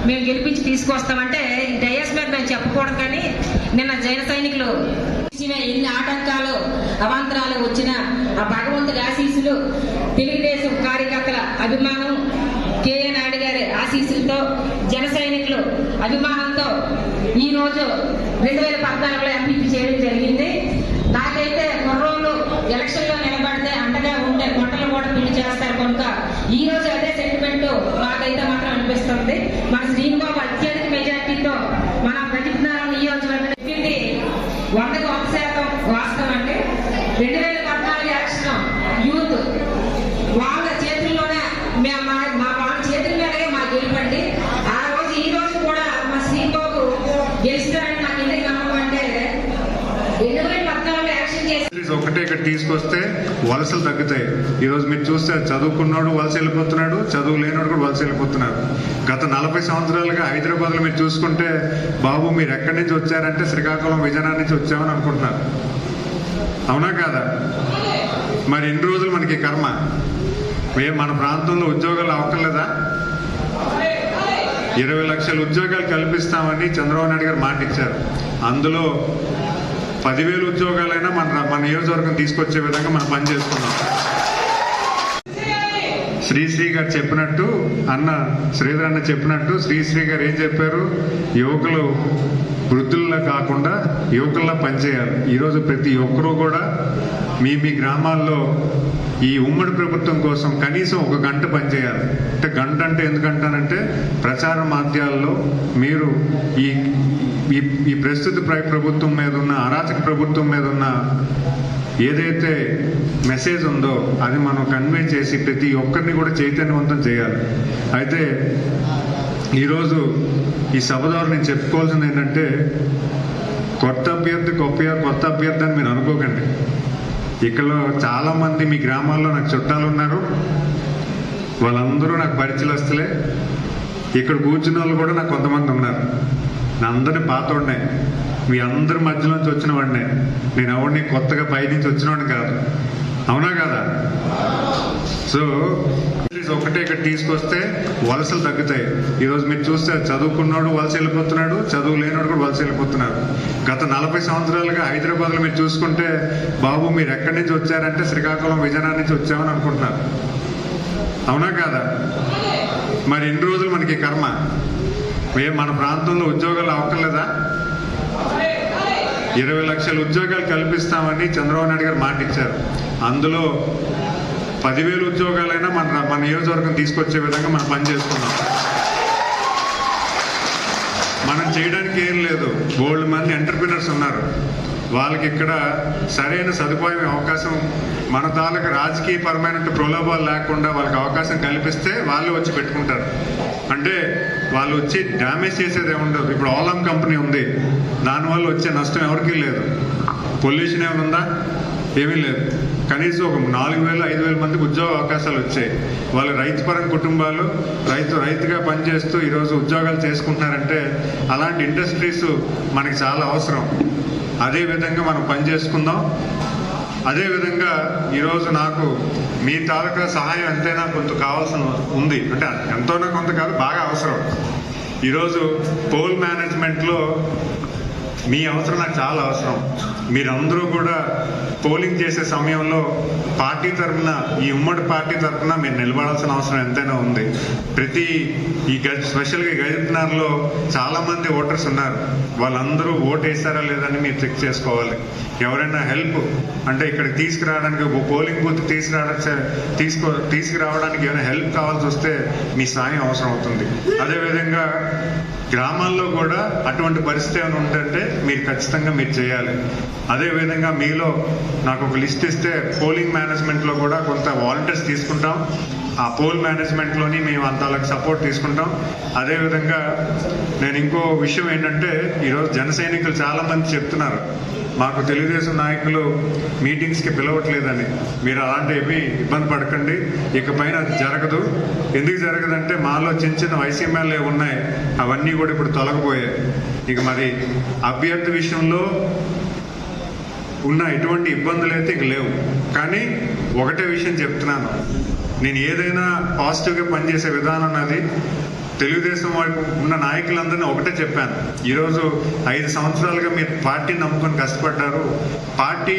మేము గెలిపించి తీసుకొస్తామంటే డయాస్ మీద మేము చెప్పకూడదు. కానీ నిన్న జన సైనికులు ఎన్ని ఆటంకాలు అవాంతరాలు వచ్చిన ఆ భగవంతుడి ఆశీస్సులు, తెలుగుదేశం కార్యకర్తల అభిమానం, కేఏ నాయుడు గారి ఆశీస్సులతో, జన సైనికులు అభిమానంతో ఈ రోజు 2014లో ఎంపీపీ చేయడం జరిగింది. నాకైతే కుర్రోళ్ళు ఎలక్షన్ లో నిలబడితే అండగా ఉండే కొండలు కూడా పిల్లి చేస్తారు కనుక ఈ రోజు అదే సెంటిమెంట్ నాకైతే మాత్రం అనిపిస్తుంది. మన శ్రీనిబాబు అత్యధిక మెజార్టీతో మన ప్రతిజ్ఞానం నియోజకవర్గం చెప్పింది 100% వాస్తవం. అంటే 2014 ఎలక్షన్ యూత్ వాళ్ళ చేతుల్లోనే మా వాళ్ళ చేతుల మీదనే మా గెలుపండి. ఆ రోజు ఈ రోజు కూడా మా శ్రీబాబు గెలుస్తారని నాకు ఎందుకు నమ్మకం అంటే 2014 ఎలక్షన్ చేసి ఒకటే ఇక్కడ తీసుకొస్తే వలసలు తగ్గుతాయి. ఈరోజు మీరు చూస్తే చదువుకున్నాడు వలస వెళ్ళిపోతున్నాడు, చదువు లేనివాడు కూడా వలస వెళ్ళిపోతున్నాడు. గత 40 సంవత్సరాలుగా హైదరాబాద్లో మీరు చూసుకుంటే బాబు మీరు ఎక్కడి నుంచి వచ్చారంటే శ్రీకాకుళం విజయనగరం నుంచి వచ్చామని అనుకుంటున్నారు. అవునా కాదా? మరి ఎన్ని రోజులు మనకి కర్మ? మన ప్రాంతంలో ఉద్యోగాలు అవ్వట్లేదా? 20 లక్షల ఉద్యోగాలు కల్పిస్తామని చంద్రబాబు నాయుడు గారు మాట ఇచ్చారు. అందులో 10,000 ఉద్యోగాలైనా మన నియోజకవర్గం తీసుకొచ్చే విధంగా మనం పని చేసుకున్నాం. శ్రీశ్రీ గారు చెప్పినట్టు, శ్రీధర్ అన్న చెప్పినట్టు శ్రీశ్రీ గారు ఏం చెప్పారు? యువకులు వృద్ధుల్లా కాకుండా యువకుల్లా పనిచేయాలి. ఈరోజు ప్రతి ఒక్కరూ కూడా మీ గ్రామాల్లో ఈ ఉమ్మడి ప్రభుత్వం కోసం కనీసం 1 గంట పనిచేయాలి. అంటే గంట అంటే ఎందుకంటానంటే ప్రచార మాధ్యాల్లో మీరు ఈ ప్రస్తుత ప్రభుత్వం మీద ఉన్న, అరాచక ప్రభుత్వం మీద ఉన్న ఏదైతే మెసేజ్ ఉందో అది మనం కన్వే చేసి ప్రతి ఒక్కరిని కూడా చైతన్యవంతం చేయాలి. అయితే ఈరోజు ఈ సభ ద్వారా నేను చెప్పుకోవాల్సింది ఏంటంటే, కొత్త అభ్యర్థి అని మీరు అనుకోకండి. ఇక్కడ చాలామంది మీ గ్రామాల్లో నాకు చుట్టాలు ఉన్నారు, వాళ్ళందరూ నాకు పరిచయస్తులే. ఇక్కడ కూర్చున్న వాళ్ళు కూడా నాకు కొంతమంది ఉన్నారు. నా అందరినీ పాతోడినే, మీ అందరి మధ్యలోంచి వచ్చిన వాడినే. నేను ఎవరిని కొత్తగా పైనుంచి వచ్చినవాడిని కాదు. అవునా కాదా? సో ఒకటే ఇక్కడ తీసుకొస్తే వలసలు తగ్గుతాయి. ఈరోజు మీరు చూస్తే చదువుకున్నాడు వలస వెళ్ళిపోతున్నాడు, చదువు లేనివాడు కూడా వలస వెళ్ళిపోతున్నారు. గత 40 సంవత్సరాలుగా హైదరాబాద్లో మీరు చూసుకుంటే బాబు మీరు ఎక్కడి నుంచి వచ్చారంటే శ్రీకాకుళం విజయనగరం నుంచి వచ్చామని అనుకుంటున్నారు. అవునా కాదా? మరి ఎన్ని రోజులు మనకి కర్మ? మన ప్రాంతంలో ఉద్యోగాలు అవ్వట్లేదా? 20 లక్షల ఉద్యోగాలు కల్పిస్తామని చంద్రబాబు నాయుడు గారు మాట ఇచ్చారు. అందులో 10,000 ఉద్యోగాలైనా మన నియోజకవర్గం తీసుకొచ్చే విధంగా మనం పని చేసుకున్నాం. మనం చేయడానికి ఏం లేదు. బోల్డ్ మంది ఎంటర్ప్రినర్స్ ఉన్నారు. వాళ్ళకి ఇక్కడ సరైన సదుపాయం, అవకాశం, మన తాలూకు రాజకీయ పరమైన ప్రలోభాలు లేకుండా వాళ్ళకి అవకాశం కల్పిస్తే వాళ్ళు వచ్చి పెట్టుకుంటారు. అంటే వాళ్ళు వచ్చి డ్యామేజ్ చేసేది ఏముండదు. ఇప్పుడు ఓలాం కంపెనీ ఉంది, దానివల్ల వచ్చే నష్టం ఎవరికీ లేదు. పొల్యూషన్ ఏమైనా ఉందా? ఏమీ లేదు. కనీసం ఒక 4,000-5,000 మందికి ఉద్యోగ అవకాశాలు వచ్చాయి. వాళ్ళు రైతుపరం కుటుంబాలు రైతుగా పనిచేస్తూ ఈరోజు ఉద్యోగాలు చేసుకుంటున్నారంటే అలాంటి ఇండస్ట్రీస్ మనకి చాలా అవసరం. అదేవిధంగా మనం పని చేసుకుందాం. అదేవిధంగా ఈరోజు నాకు మీ తాలూకా సహాయం ఎంతైనా కొంత కావాల్సిన ఉంది. అంటే ఎంతోనా కొంత కాదు, బాగా అవసరం. ఈరోజు పోల్ మేనేజ్మెంట్లో మీ అవసరం నాకు చాలా అవసరం. మీరందరూ కూడా పోలింగ్ చేసే సమయంలో పార్టీ తరఫున, ఈ ఉమ్మడి పార్టీ తరఫున మీరు నిలబడాల్సిన అవసరం ఎంతైనా ఉంది. స్పెషల్గా గజపతినగర్లో చాలామంది ఓటర్స్ ఉన్నారు. వాళ్ళందరూ ఓటు వేస్తారా లేదని మీరు చెక్ చేసుకోవాలి. ఎవరైనా హెల్ప్ అంటే ఇక్కడ తీసుకురావడానికి, పోలింగ్ బూత్ తీసుకురావడానికి ఏమైనా హెల్ప్ కావాల్సి వస్తే మీ సాయం అవసరం అవుతుంది. అదేవిధంగా గ్రామాల్లో కూడా అటువంటి పరిస్థితి ఏమైనా ఉంటుంటే మీరు ఖచ్చితంగా మీరు చేయాలి. అదేవిధంగా మీలో నాకు ఒక లిస్ట్ ఇస్తే పోలింగ్ మేనేజ్మెంట్లో కూడా కొంత వాలంటీర్స్ తీసుకుంటాం. ఆ పోల్ మేనేజ్మెంట్లోని మేము అంతలకు సపోర్ట్ తీసుకుంటాం. అదేవిధంగా నేను ఇంకో విషయం ఏంటంటే, ఈరోజు జన సైనికులు చాలామంది చెప్తున్నారు మాకు తెలుగుదేశం నాయకులు మీటింగ్స్కి పిలవట్లేదని. మీరు అలాంటివి ఇబ్బంది పడకండి, ఇకపైన అది జరగదు. ఎందుకు జరగదంటే మాలో చిన్న వైసీఎంఎల్ఏ ఉన్నాయి, అవన్నీ కూడా ఇప్పుడు తొలగిపోయాయి. ఇక మరి అభ్యర్థి విషయంలో ఉన్న ఎటువంటి ఇబ్బందులు అయితే ఇక లేవు. కానీ ఒకటే విషయం చెప్తున్నాను, నేను ఏదైనా పాజిటివ్గా పనిచేసే విధానం అన్నది తెలుగుదేశం వైపు ఉన్న నాయకులందరినీ ఒకటే చెప్పాను, ఈరోజు 5 సంవత్సరాలుగా మీరు పార్టీని నమ్ముకొని కష్టపడ్డారు. పార్టీ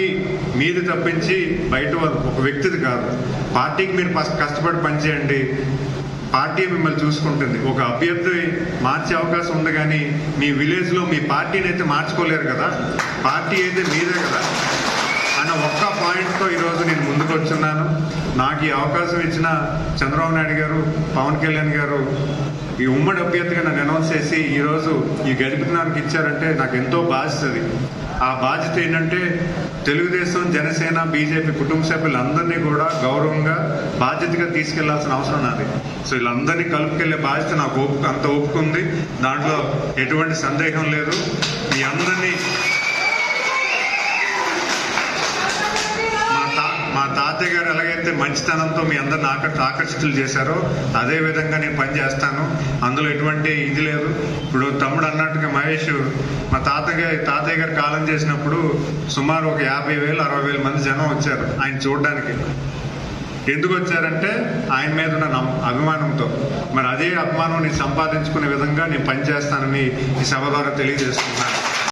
మీది తప్పించి బయట ఒక వ్యక్తిది కాదు. పార్టీకి మీరు కష్టపడి పనిచేయండి, పార్టీ మిమ్మల్ని చూసుకుంటుంది. ఒక అభ్యర్థి మార్చే అవకాశం ఉంది, కానీ మీ విలేజ్లో మీ పార్టీని అయితే మార్చుకోలేరు కదా, పార్టీ అయితే మీదే కదా అన్న ఒక్క పాయింట్తో ఈరోజు నేను ముందుకు వచ్చున్నాను. నాకు ఈ అవకాశం ఇచ్చిన చంద్రబాబు నాయుడు గారు, పవన్ కళ్యాణ్ గారు ఈ ఉమ్మడి అభ్యర్థిగా నన్ను అనౌన్స్ చేసి ఈరోజు ఈ గడిపినానికి ఇచ్చారంటే నాకు ఎంతో బాధ్యతది. ఆ బాధ్యత ఏంటంటే తెలుగుదేశం, జనసేన, బీజేపీ కుటుంబ సభ్యులందరినీ కూడా గౌరవంగా బాధ్యతగా తీసుకెళ్లాల్సిన అవసరం నాది. సో వీళ్ళందరినీ కలుపుకెళ్లే బాధ్యత నాకు అంత ఒప్పుకుంది, దాంట్లో ఎటువంటి సందేహం లేదు. మీ అందరినీ మా తాతయ్య గారు ఎలాగైతే మంచితనంతో మీ అందరిని ఆకర్షితులు చేశారో అదే విధంగా నేను పనిచేస్తాను, అందులో ఎటువంటి ఇది లేదు. ఇప్పుడు తమ్ముడు అన్నట్టుగా మహేష్, మా తాతయ్య గారు కాలం చేసినప్పుడు సుమారు ఒక 50,000 60,000 మంది జనం వచ్చారు ఆయన చూడడానికి. ఎందుకు వచ్చారంటే ఆయన మీద ఉన్న అభిమానంతో. మరి అదే అభిమానం నేను సంపాదించుకునే విధంగా నేను పనిచేస్తానని ఈ సభ ద్వారా తెలియజేస్తున్నాను.